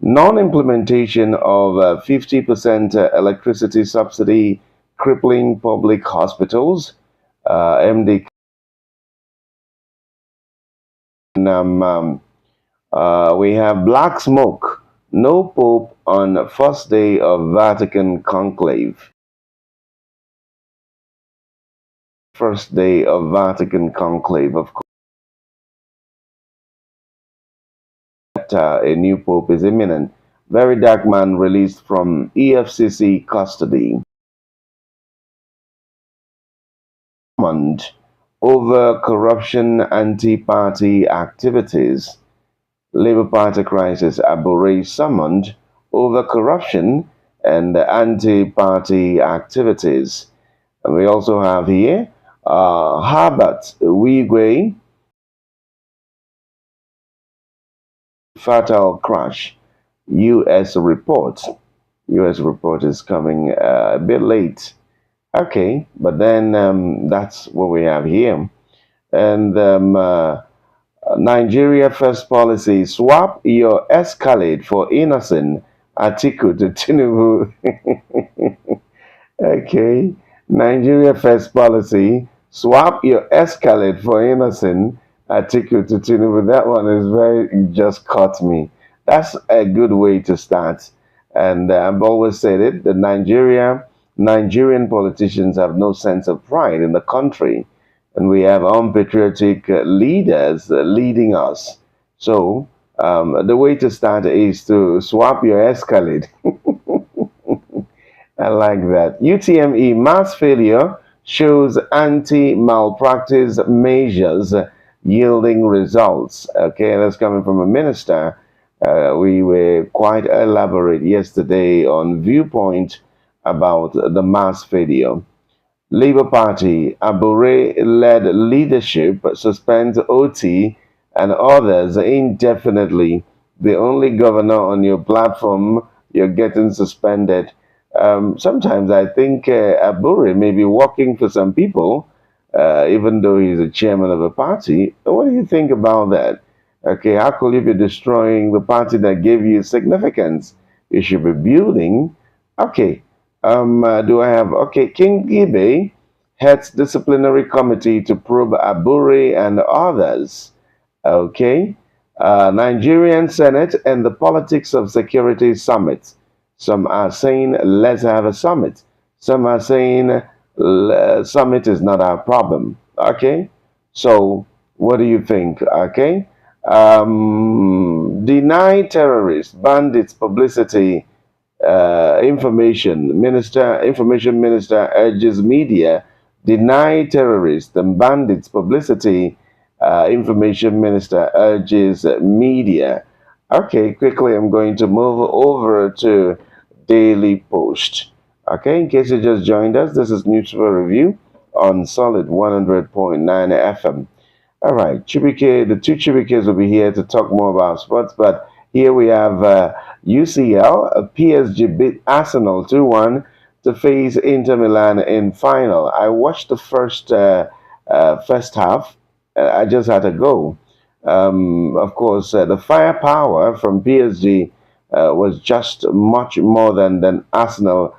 Non-implementation of 50% electricity subsidy crippling public hospitals. MD. We have black smoke. No Pope on first day of Vatican conclave. First day of Vatican conclave, of course. A new Pope is imminent. Very dark man released from EFCC custody. Over corruption anti-party activities. Labour Party crisis. Abure summoned over corruption and anti-party activities. And we also have here Herbert Wigwe, fatal crash. U.S. report. U.S. report is coming a bit late. Okay, but then that's what we have here. And Nigeria first policy, swap your escalade for innocent. Atiku to Tinubu. Okay, Nigeria first policy, swap your escalade for innocent. Atiku to Tinubu. That one is very, just caught me. That's a good way to start. And I've always said it, the Nigerian politicians have no sense of pride in the country. And we have unpatriotic leaders leading us. So the way to start is to swap your escalade. I like that. UTME mass failure shows anti-malpractice measures yielding results. Okay, that's coming from a minister. We were quite elaborate yesterday on Viewpoint about the mass failure. Labour Party, Abure-led leadership suspends OT and others indefinitely. The only governor on your platform, you're getting suspended. Sometimes I think Abure may be working for some people, even though he's a chairman of a party. What do you think about that? Okay, how could you be destroying the party that gave you significance? You should be building. Okay, do I have, okay, King Gibe heads disciplinary committee to probe Abure and others. Okay, Nigerian Senate and the politics of security summit. Some are saying, let's have a summit. Some are saying, summit is not our problem. Okay, so what do you think? Okay, deny terrorists, bandits publicity. Information minister urges media deny terrorists and bandits publicity. Information minister urges media. Okay, quickly I'm going to move over to Daily Post. Okay, in case you just joined us, this is Newspaper Review on Solid 100.9 FM. All right, Chibike, the two Chibikes will be here to talk more about sports, but here we have UCL, PSG beat Arsenal 2-1 to face Inter Milan in final. I watched the first half. I just had to go. Of course, the firepower from PSG was just much more than Arsenal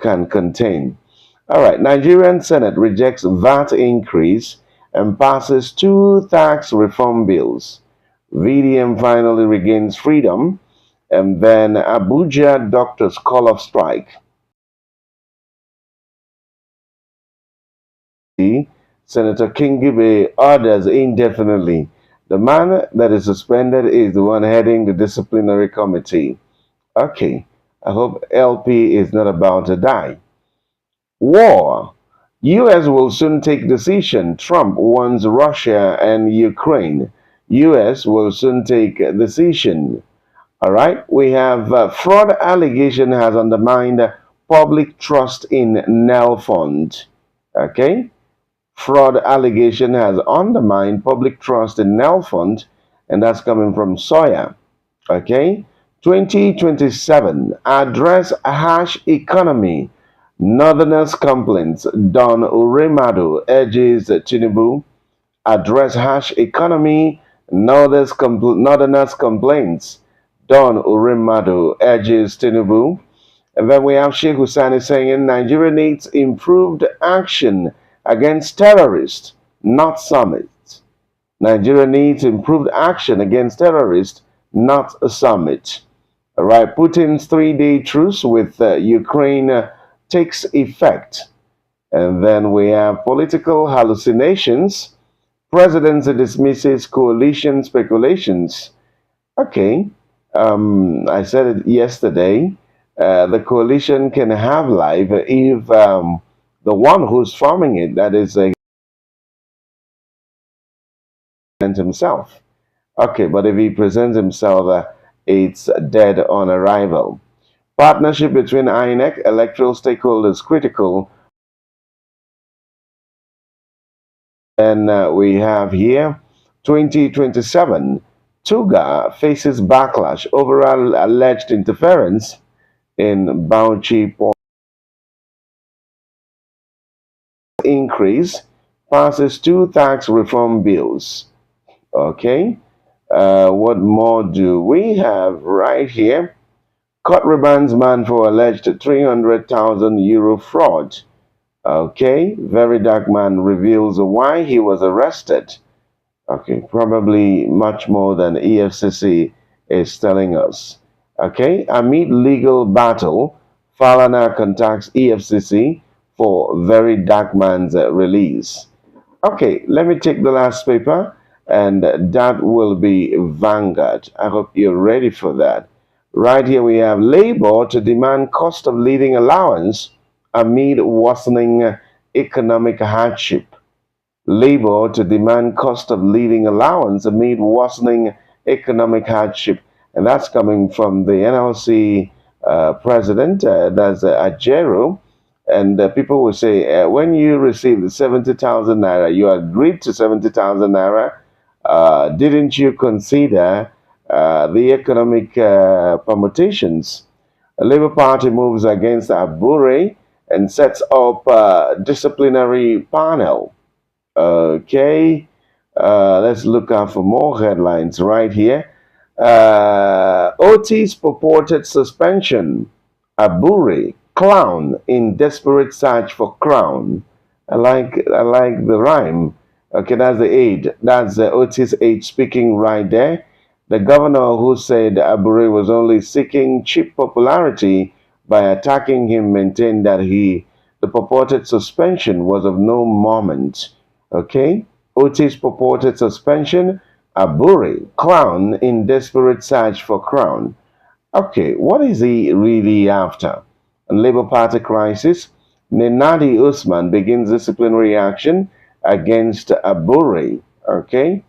can contain. All right, Nigerian Senate rejects VAT increase and passes 2 tax reform bills. VDM finally regains freedom, and then Abuja doctors call off strike. Senator Kingibe orders indefinitely. The man that is suspended is the one heading the disciplinary committee. Okay, I hope LP is not about to die. War. U.S. will soon take decision. Trump warns Russia and Ukraine. U.S. will soon take a decision. All right, we have fraud allegation has undermined public trust in Nel Fund. Okay, fraud allegation has undermined public trust in Nel Fund, and that's coming from Sawyer. Okay, 2027 address harsh economy. Northerners complaints. Don Uremadu urges Tinubu address harsh economy. Northerners complaints. Don Urimadu urges Tinubu. And then we have Sheikh Hussaini saying Nigeria needs improved action against terrorists, not summit. Nigeria needs improved action against terrorists, not a summit. All right, Putin's three-day truce with Ukraine takes effect. And then we have political hallucinations. Presidency dismisses coalition speculations. Okay, I said it yesterday. The coalition can have life if the one who's forming it, that is himself. Okay, but if he presents himself, it's dead on arrival. Partnership between INEC, electoral stakeholders critical. And we have here 2027. Tuga faces backlash over alleged interference in Bauchi port increase, passes two tax reform bills. Okay, what more do we have right here? Court rebands man for alleged 300,000 euro fraud. Okay, very dark man reveals why he was arrested. Okay, probably much more than EFCC is telling us. Okay, amid legal battle, Falana contacts EFCC for very dark man's release. Okay, let me take the last paper, and that will be Vanguard. I hope you're ready for that. Right here we have Labour to demand cost of living allowance amid worsening economic hardship. Labour to demand cost of living allowance amid worsening economic hardship. And that's coming from the NLC president, that's Ajero. And people will say, when you received the 70,000 naira, you agreed to 70,000 naira. Didn't you consider the economic permutations? The Labour Party moves against Abure and sets up a disciplinary panel. Okay, let's look out for more headlines right here. OT's purported suspension. Abure clown in desperate search for crown. I like the rhyme. Okay, that's the aide. That's the Otis aide speaking right there. The governor who said Abure was only seeking cheap popularity by attacking him maintained that the purported suspension was of no moment. Okay, Otis purported suspension. Abure clown in desperate search for crown. Okay, what is he really after? On Labour Party crisis, Nenadi Usman begins disciplinary action against Abure. Okay,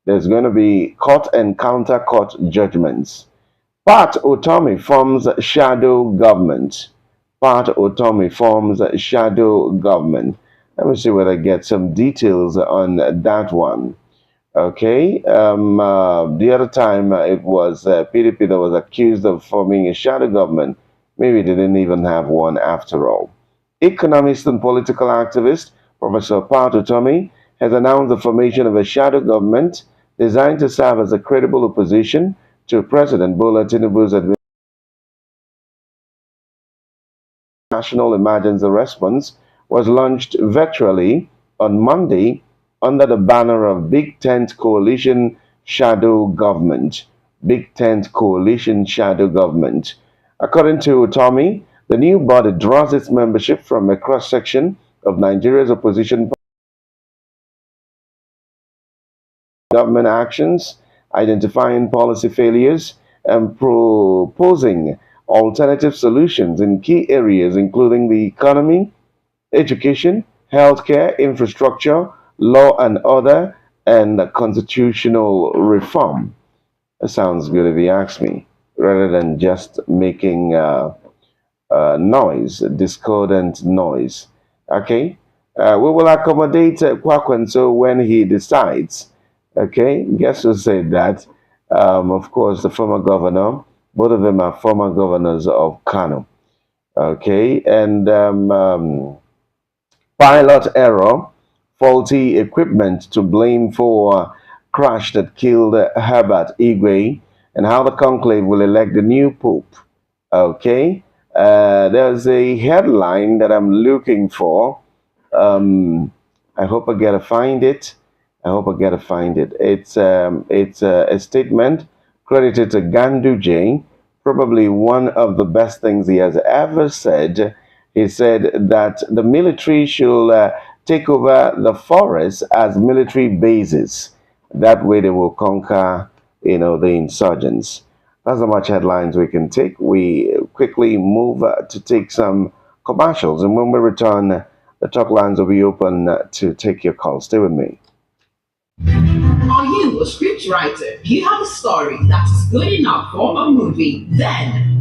there's going to be court and counter court judgments. Pat Otomi forms shadow government. Pat Otomi forms shadow government. Let me see whether I get some details on that one. Okay, the other time it was PDP that was accused of forming a shadow government. Maybe they didn't even have one after all. Economist and political activist Professor Pat Otomi has announced the formation of a shadow government designed to serve as a credible opposition to President Bola Tinubu's national emergency response was launched virtually on Monday under the banner of Big Tent Coalition Shadow Government. Big Tent Coalition Shadow Government. According to Tommy, the new body draws its membership from a cross-section of Nigeria's opposition government actions, identifying policy failures, and proposing alternative solutions in key areas including the economy, education, healthcare, infrastructure, law and order, and constitutional reform. That sounds good if you ask me, rather than just making noise, discordant noise. Okay? We will accommodate Kwakwenso when he decides. Okay? Guess who said that? Of course, the former governor. Both of them are former governors of Kano. Okay? And pilot error, faulty equipment to blame for crash that killed Herbert Igwe. and how the conclave will elect the new pope. Okay, there's a headline that I'm looking for. I hope I get to find it. I hope I get to find it. It's a statement credited to Ganduje, probably one of the best things he has ever said. He said that the military should take over the forests as military bases. That way they will conquer, the insurgents. That's how much headlines we can take. We quickly move to take some commercials, and when we return, the talk lines will be open to take your calls. Stay with me. Are you a scriptwriter? You have a story that is good enough for a movie? Then